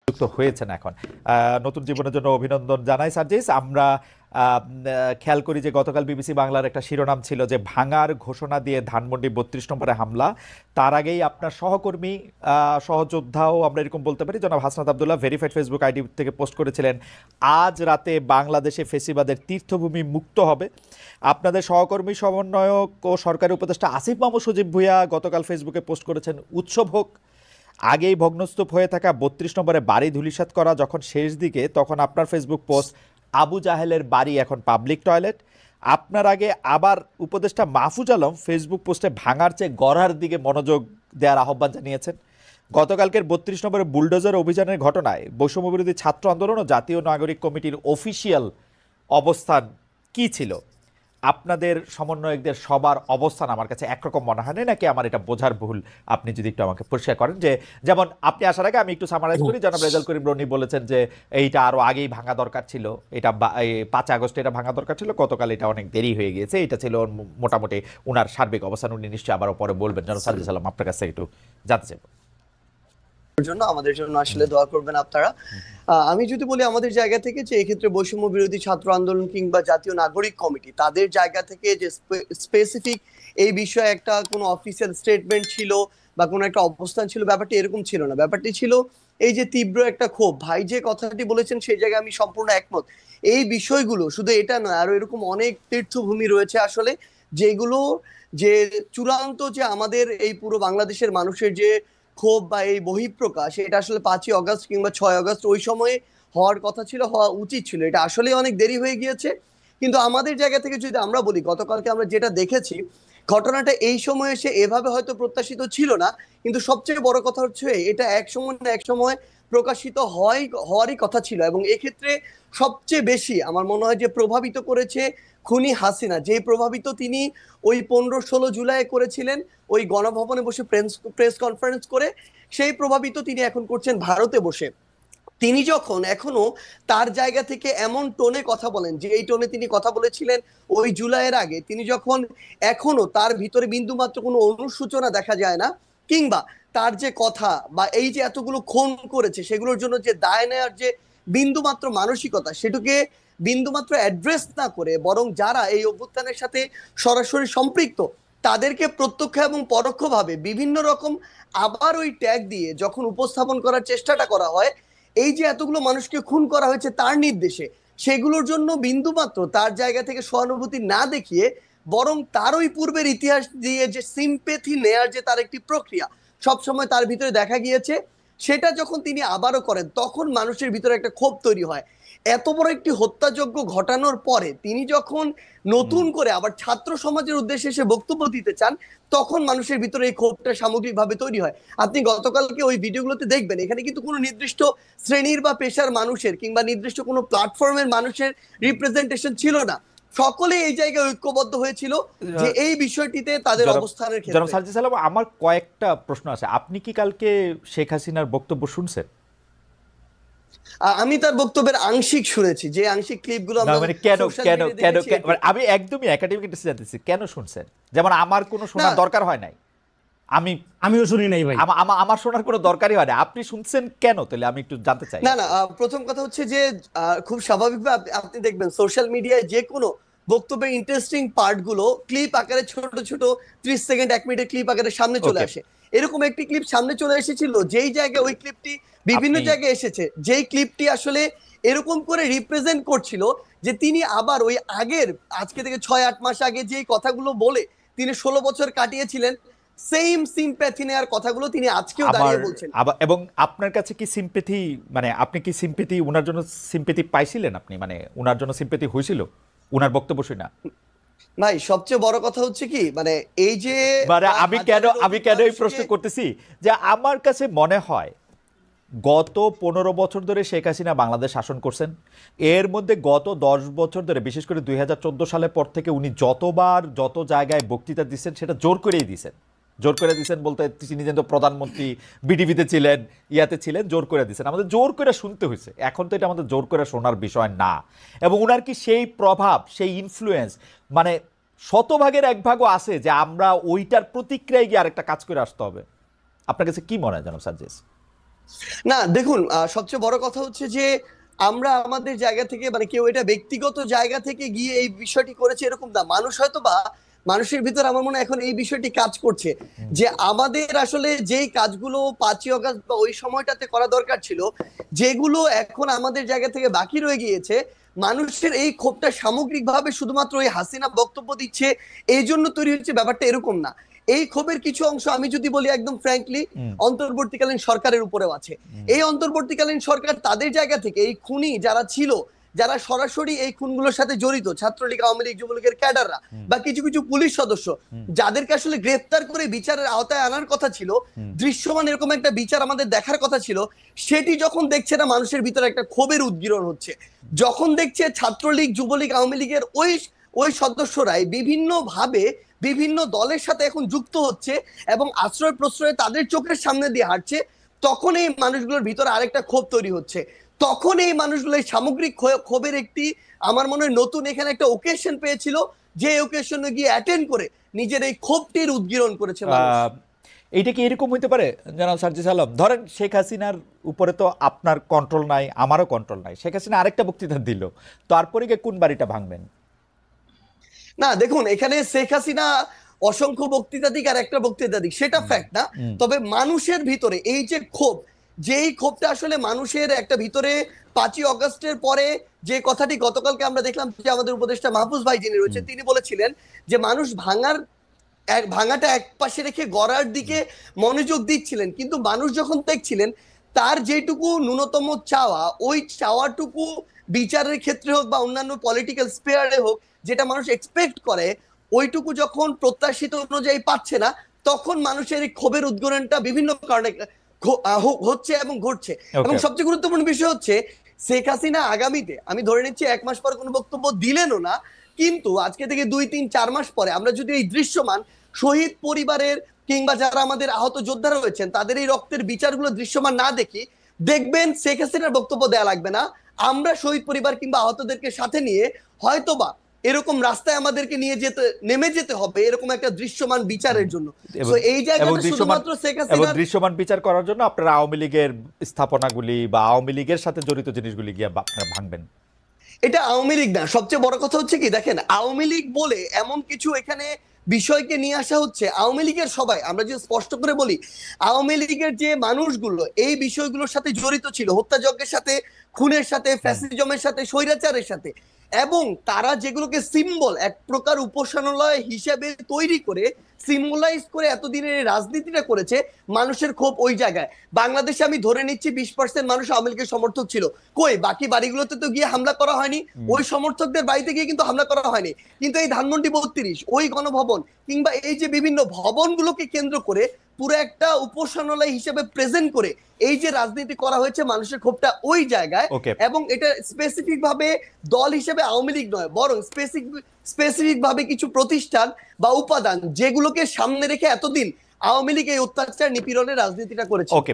যুক্ত হয়েছেন এখন। নতুন জীবনের জন্য অভিনন্দন জানাই সার্জিস। আমরা খেয়াল করি যে গতকাল বিবিসি বাংলার একটা শিরোনাম ছিল যে ভাঙার ঘোষণা দিয়ে ধানমন্ডি ৩২ নম্বরে হামলা। তার আগেই আপনার সহকর্মী, সহযোদ্ধাও আমরা এরকম বলতে পারি, জনাব Hasnat Abdullah verified Facebook ID থেকে পোস্ট করেছিলেন আজ রাতে বাংলাদেশে ফেসিবাদের তীর্থভূমি মুক্ত হবে। আপনাদের সহকর্মী সমন্বয়ক ও সরকারি উপদেষ্টা আসিফ মাহমুদ সজীব ভুঁইয়া গতকাল ফেসবুকে পোস্ট করেছেন উৎসব হোক। আগেই ভগ্নস্তূপ হয়ে থাকা ৩২ নম্বরে বাড়ি ধূলিসাৎ করা যখন শেষ দিকে, তখন আপনার ফেসবুক পোস্ট আবু জাহেলের বাড়ি এখন পাবলিক টয়লেট। আপনার আগে আবার উপদেষ্টা মাহফুজ আলম ফেসবুক পোস্টে ভাঙার চেয়ে গড়ার দিকে মনোযোগ দেওয়ার আহ্বান জানিয়েছেন। গতকালকের ৩২ নম্বরে বুলডোজার অভিযানের ঘটনায় বৈষম্যবিরোধী ছাত্র আন্দোলন ও জাতীয় নাগরিক কমিটির অফিসিয়াল অবস্থান কি ছিল? আপনাদের সমন্বয়কদের সবার অবস্থান আমার কাছে একরকম মনে হয় না, নাকি আমার এটা বোঝার ভুল? আপনি যদি একটু আমাকে পরিষ্কার করেন। যে যেমন আপনি আসার আগে আমি একটু সামারাইজ করি, জনাব রেজাল করিম রনি বলেছেন যে এইটা আরো আগেই ভাঙা দরকার ছিল, এটা ৫ আগস্ট এটা ভাঙা দরকার ছিল, গতকাল এটা অনেক দেরি হয়ে গিয়েছে, এটা ছিল মোটামুটি ওনার সার্বিক অবস্থান। উনি নিশ্চয়ই আবারও পরে বলবেন। জনাব সার্জিস আলম, আপনার কাছে একটু জানতে চাইব। জন্য আমাদের জন্য আসলে দোয়া করবেন আপনারা। আমি যদি বলি আমাদের জায়গা থেকে, যে এক্ষেত্রে বৈষম্য বিরোধী ছাত্র আন্দোলন কিংবা জাতীয় নাগরিক কমিটি তাদের জায়গা থেকে যে স্পেসিফিক এই বিষয়ে একটা কোনো অফিসিয়াল স্টেটমেন্ট ছিল বা কোনো একটা অবস্থান ছিল, ব্যাপারটি এরকম ছিল না। ব্যাপারটি ছিল এই যে তীব্র একটা ক্ষোভ। ভাই যে কথাটি বলেছেন সেই জায়গায় আমি সম্পূর্ণ একমত। এই বিষয়গুলো শুধু এটা নয়, আরো এরকম অনেক তীর্থভূমি রয়েছে আসলে, যেগুলো যে চূড়ান্ত যে আমাদের এই পুরো বাংলাদেশের মানুষের যে ক্ষোভ বা এই বহিঃপ্রকাশ, এটা আসলে ৫ই অগস্ট কিংবা ৬ আগস্ট ওই সময়ে হওয়ার কথা ছিল, হওয়া উচিত ছিল। এটা আসলে অনেক দেরি হয়ে গিয়েছে। কিন্তু আমাদের জায়গা থেকে যদি আমরা বলি, গতকালকে আমরা যেটা দেখেছি, ঘটনাটা এই সময় এসে এভাবে হয়তো প্রত্যাশিত ছিল না, কিন্তু সবচেয়ে বড় কথা হচ্ছে এটা এক সময় না এক সময় প্রকাশিত হওয়ারই কথা ছিল। এবং এক্ষেত্রে সবচেয়ে বেশি আমার মনে হয় যে প্রভাবিত করেছে খুনি হাসিনা। যে প্রভাবিত তিনি ওই ১৫-১৬ জুলাই করেছিলেন ওই গণভবনে বসে প্রেস কনফারেন্স করে, সেই প্রভাবিত তিনি এখন করছেন ভারতে বসে। তিনি যখন এখনো তার জায়গা থেকে এমন টোনে কথা বলেন, যে এই টোনে তিনি কথা বলেছিলেন ওই জুলাইয়ের আগে, তিনি যখন এখনো তার ভিতরে বিন্দুমাত্র কোনো অনুসূচনা দেখা যায় না, কিংবা তার যে কথা বা এই যে এতগুলো খুন করেছে সেগুলোর জন্য যে দায় নেওয়ার যে বিন্দুমাত্র মানসিকতা, সেটুকে বিন্দুমাত্র অ্যাড্রেস না করে, বরং যারা এই অভ্যুত্থানের সাথে সরাসরি সম্পৃক্ত তাদেরকে প্রত্যক্ষ এবং পরোক্ষভাবে বিভিন্ন রকম আবার ওই ট্যাগ দিয়ে যখন উপস্থাপন করার চেষ্টাটা করা হয়, এই যে এতগুলো মানুষকে খুন করা হয়েছে তার নির্দেশে, সেগুলোর জন্য বিন্দুমাত্র তার জায়গা থেকে সহানুভূতি না দেখিয়ে, বরং তার ওই পূর্বের ইতিহাস দিয়ে যে সিম্পেথি নেয়ার যে তার একটি প্রক্রিয়া সবসময় তার ভিতরে দেখা গিয়েছে, সেটা যখন তিনি আবারও করেন, তখন মানুষের ভিতরে একটা ক্ষোভ তৈরি হয়। এত বড় একটি হত্যাযজ্ঞ ঘটানোর পরে তিনি যখন নতুন করে আবার ছাত্র সমাজের উদ্দেশ্যে এসে বক্তব্য দিতে চান, তখন মানুষের ভিতরে এই ক্ষোভটা সামগ্রিকভাবে তৈরি হয়। আপনি গতকালকে ওই ভিডিওগুলোতে দেখবেন, এখানে কিন্তু কোনো নির্দিষ্ট শ্রেণীর বা পেশার মানুষের কিংবা নির্দিষ্ট কোনো প্ল্যাটফর্মের মানুষের রিপ্রেজেন্টেশন ছিল না। সকলে এই জায়গায় ঐক্যবদ্ধ হয়েছিল যে এই বিষয়টিতে তাদের অবস্থানের ক্ষেত্রে। জনাব সার্জিস আলম, আমার কয়েকটা প্রশ্ন আছে। আপনি কি কালকে শেখ হাসিনার বক্তব্য শুনছেন? আমি তার বক্তব্যের আংশিক শুনেছি, যে আংশিক ক্লিপগুলো আমরা মানে কেন কেন কেন আমি একদমই একাডেমিক একটা জানতেছি, কেন শুনছেন? যেমন আমার কোনো শোনার দরকার হয় নাই, আমিও শুনি নাই ভাই, আমার শোনার কোনো দরকারই হয় না, আপনি শুনছেন কেন? তাহলে আমি একটু জানতে চাই। না, প্রথম কথা হচ্ছে যে খুব স্বাভাবিকভাবে আপনি দেখবেন সোশ্যাল মিডিয়ায় যে কোনো বক্তব্যের ইন্টারেস্টিং পার্টগুলো ক্লিপ আকারে ছোট ছোট 30 সেকেন্ড 1 মিনিটের ক্লিপ আকারে সামনে চলে আসে। এরকম একটি ক্লিপ সামনে চলে এসেছিল, যেই জায়গায় ওই ক্লিপটি বিভিন্ন জায়গায় এসেছে, যেই ক্লিপটি আসলে এরকম করে রিপ্রেজেন্ট করছিল যে তিনি আবার ওই আগের, আজকে থেকে 6-8 মাস আগে যেই কথাগুলো বলে তিনি 16 বছর কাটিয়েছিলেন, সেম সিম্প্যাথি নেয়ার কথাগুলো তিনি আজকেও দাঁড়িয়ে বলছেন। এবং আপনার কাছে কি সিম্প্যাথি, মানে আপনি কি সিম্প্যাথি, উনার জন্য সিম্প্যাথি পাইছিলেন আপনি? মানে উনার জন্য সিম্প্যাথি হয়েছিল উনার বক্তব্য শুনে? ভাই সবচেয়ে বড় কথা হচ্ছে কি, মানে এই যে আমি কেন এই প্রশ্ন করতেছি, যে আমার কাছে মনে হয় গত 15 বছর ধরে শেখ হাসিনা বাংলাদেশ শাসন করছেন। এর মধ্যে গত 10 বছর ধরে, বিশেষ করে 2014 সালের পর থেকে উনি যতবার যত জায়গায় বক্তৃতা দিচ্ছেন, সেটা জোর করেই দিচ্ছেন। জোর করে দিচ্ছেন বলতে তিনি যেন প্রধানমন্ত্রী, বিডিবিতে ছিলেন, ইয়াতে ছিলেন, জোর করে দিচ্ছেন। আমাদের জোর করে শুনতে হয়েছে। এখন তো এটা আমাদের জোর করে শোনার বিষয় না। এবং উনার কি সেই প্রভাব, সেই ইনফ্লুয়েন্স, মানে 100 ভাগের 1 ভাগও আছে যে আমরা ওইটার প্রতিক্রিয়ায় গিয়ে আরেকটা কাজ করে আসতে হবে? আপনার কাছে কি মনে হয় জনাব সার্জিস? না দেখুন, সবচেয়ে বড় কথা হচ্ছে যে আমরা আমাদের জায়গা থেকে, মানে কেউ এটা ব্যক্তিগত জায়গা থেকে গিয়ে এই বিষয়টি করেছে এরকম না। মানুষ হয়তো বা মানুষের ভিতর আমার মনে হয় এখন এই বিষয়টি কাজ করছে হুম। যে আমাদের আসলে যেই কাজগুলো 5ই অগাস্ট বা ওই সময়টাতে করা দরকার ছিল, যেগুলো এখন আমাদের জায়গা থেকে বাকি রয়ে গিয়েছে, মানুষের এই ক্ষোভটা সামগ্রিকভাবে শুধুমাত্র ওই হাসিনা বক্তব্য দিচ্ছে এই জন্য তৈরি হচ্ছে, ব্যাপারটা এরকম না। এই ক্ষোভের কিছু অংশ আমি যদি বলি একদম ফ্র্যাঙ্কলি, হুম। অন্তর্বর্তীকালীন সরকারের উপরেও আছে। হুম। এই অন্তর্বর্তীকালীন সরকার তাদের জায়গা থেকে এই খুনি যারা ছিল, যারা সরাসরি এই খুনগুলোর সাথে জড়িত, ছাত্রলীগ, আওয়ামী লীগ, যুবলীগের ক্যাডাররা হুম। বা কিছু কিছু পুলিশ সদস্য, হুম। যাদেরকে আসলে গ্রেফতার করে বিচারের আওতায় আনার কথা ছিল, হুম। দৃশ্যমান এরকম একটা বিচার আমাদের দেখার কথা ছিল, সেটি যখন দেখছে না, মানুষের ভিতরে একটা ক্ষোভের উদ্গীরণ হচ্ছে। যখন দেখছে ছাত্রলীগ, যুবলীগ, আওয়ামী লীগের ওই ওই সদস্যরাই বিভিন্ন ভাবে বিভিন্ন দলের সাথে এখন যুক্ত হচ্ছে এবং আশ্রয় প্রশ্রয়ে তাদের চোখের সামনে দিয়ে হাঁটছে, তখন এই মানুষগুলোর ভিতরে আরেকটা ক্ষোভ তৈরি হচ্ছে। তখন এই মানুষগুলো এই সামগ্রিক ক্ষোভের একটি, আমার মনে হয় নতুন এখানে একটা ওকেশন পেয়েছিল, যে ওকেশনে গিয়ে অ্যাটেন্ড করে নিজের এই ক্ষোভটির উদ্গীরণ করেছে মানুষ। আহ, এইটা কি এরকম হইতে পারে জনাব সার্জিস আলম? ধরেন শেখ হাসিনার উপরে তো আপনার কন্ট্রোল নাই, আমারও কন্ট্রোল নাই। শেখ হাসিনা আরেকটা বক্তৃতা দিল, তারপরে গিয়ে কোন বাড়িটা ভাঙবেন? না দেখুন, এখানে শেখ হাসিনা অসংখ্য বক্তৃতা দিক আর একটা বক্তৃতা দিক, সেটা হুম। ফ্যাক্ট না। হুম। তবে মানুষের ভিতরে এই যে ক্ষোভ, যেই ক্ষোভটা আসলে মানুষের একটা ভিতরে 5ই অগাস্টের পরে, যে কথাটি গতকালকে আমরা দেখলাম যে আমাদের উপদেষ্টা মাহফুজ ভাই যিনি রয়েছে হুম। তিনি বলেছিলেন যে মানুষ ভাঙাটা এক পাশে রেখে গড়ার দিকে মনোযোগ দিচ্ছিলেন, কিন্তু মানুষ যখন দেখছিলেন তার যেটুকু ন্যূনতম চাওয়া, ওই চাওয়াটুকু বিচারের ক্ষেত্রে হোক বা অন্যান্য পলিটিক্যাল স্পেয়ারে হোক, যেটা মানুষ এক্সপেক্ট করে, ওইটুকু যখন প্রত্যাশিত অনুযায়ী পাচ্ছে না, তখন মানুষের এই ক্ষোভের উদ্গীরণটা বিভিন্ন কারণে হচ্ছে এবং ঘটছে। এবং ওকে। সবচেয়ে গুরুত্বপূর্ণ বিষয় হচ্ছে, শেখ হাসিনা আগামীতে, আমি ধরে নিচ্ছি 1 মাস পর কোনো বক্তব্য দিলেনও না, কিন্তু আজকে থেকে 2, 3, 4 মাস পরে আমরা যদি এই দৃশ্যমান শহীদ পরিবারের কিংবা যারা আমাদের আহত যোদ্ধারা রয়েছেন তাদের এই রক্তের বিচারগুলো দৃশ্যমান না দেখি, দেখবেন শেখ হাসিনার বক্তব্য দেয়া লাগবে না, আমরা শহীদ পরিবার কিংবা আহতদেরকে সাথে নিয়ে হয়তোবা এরকম রাস্তায় আমাদেরকে নিয়ে যেতে, নেমে যেতে হবে এরকম একটা দৃশ্যমান বিচারের জন্য। এবং তো এই এবং জায়গাটা দৃশ্যমান শুধুমাত্র শেখ এবং হাসিনার। দৃশ্যমান বিচার করার জন্য আপনারা আওয়ামী লীগের স্থাপনাগুলি বা আওয়ামী লীগের সাথে জড়িত জিনিসগুলি গিয়ে আপনারা ভাঙবেন। এটা আওয়ামী লীগ না, সবচেয়ে বড় কথা হচ্ছে কি দেখেন, আওয়ামী লীগ বলে এমন কিছু এখানে বিষয়কে নিয়ে আসা হচ্ছে। আওয়ামী লীগের সবাই, আমরা যদি স্পষ্ট করে বলি, আওয়ামী লীগের যে মানুষগুলো এই বিষয়গুলোর সাথে জড়িত ছিল, হত্যাযজ্ঞের সাথে, খুনের সাথে, হুম। ফ্যাসিজমের সাথে, স্বৈরাচারের সাথে, এবং তারা যেগুলোকে সিম্বল, এক প্রকার উপাসনালয় হিসেবে তৈরি করে সিম্বলাইজ করে এতদিনের এই রাজনীতিটা করেছে, মানুষের ক্ষোভ ওই জায়গায়। বাংলাদেশে আমি ধরে নিচ্ছি 20% মানুষ আওয়ামী লীগের সমর্থক ছিল, কই বাকি বাড়িগুলোতে তো গিয়ে হামলা করা হয়নি, হুম। ওই সমর্থকদের বাড়িতে গিয়ে কিন্তু হামলা করা হয়নি। কিন্তু এই ধানমন্ডি 32, ওই গণভবন কিংবা এই যে বিভিন্ন ভবনগুলোকে কেন্দ্র করে পুরো একটা উপাসনালয় হিসেবে প্রেজেন্ট করে এই যে রাজনীতি করা হয়েছে, মানুষের ক্ষোভটা ওই জায়গায়। ওকে। এবং এটা স্পেসিফিক ভাবে দল হিসেবে আওয়ামী লীগ নয়, বরং স্পেসিফিক ভাবে কিছু প্রতিষ্ঠান বা উপাদান যেগুলোকে সামনে রেখে এতদিন আওয়ামী লীগ এই অত্যাচার নিপীড়নের রাজনীতিটা করেছে। ওকে।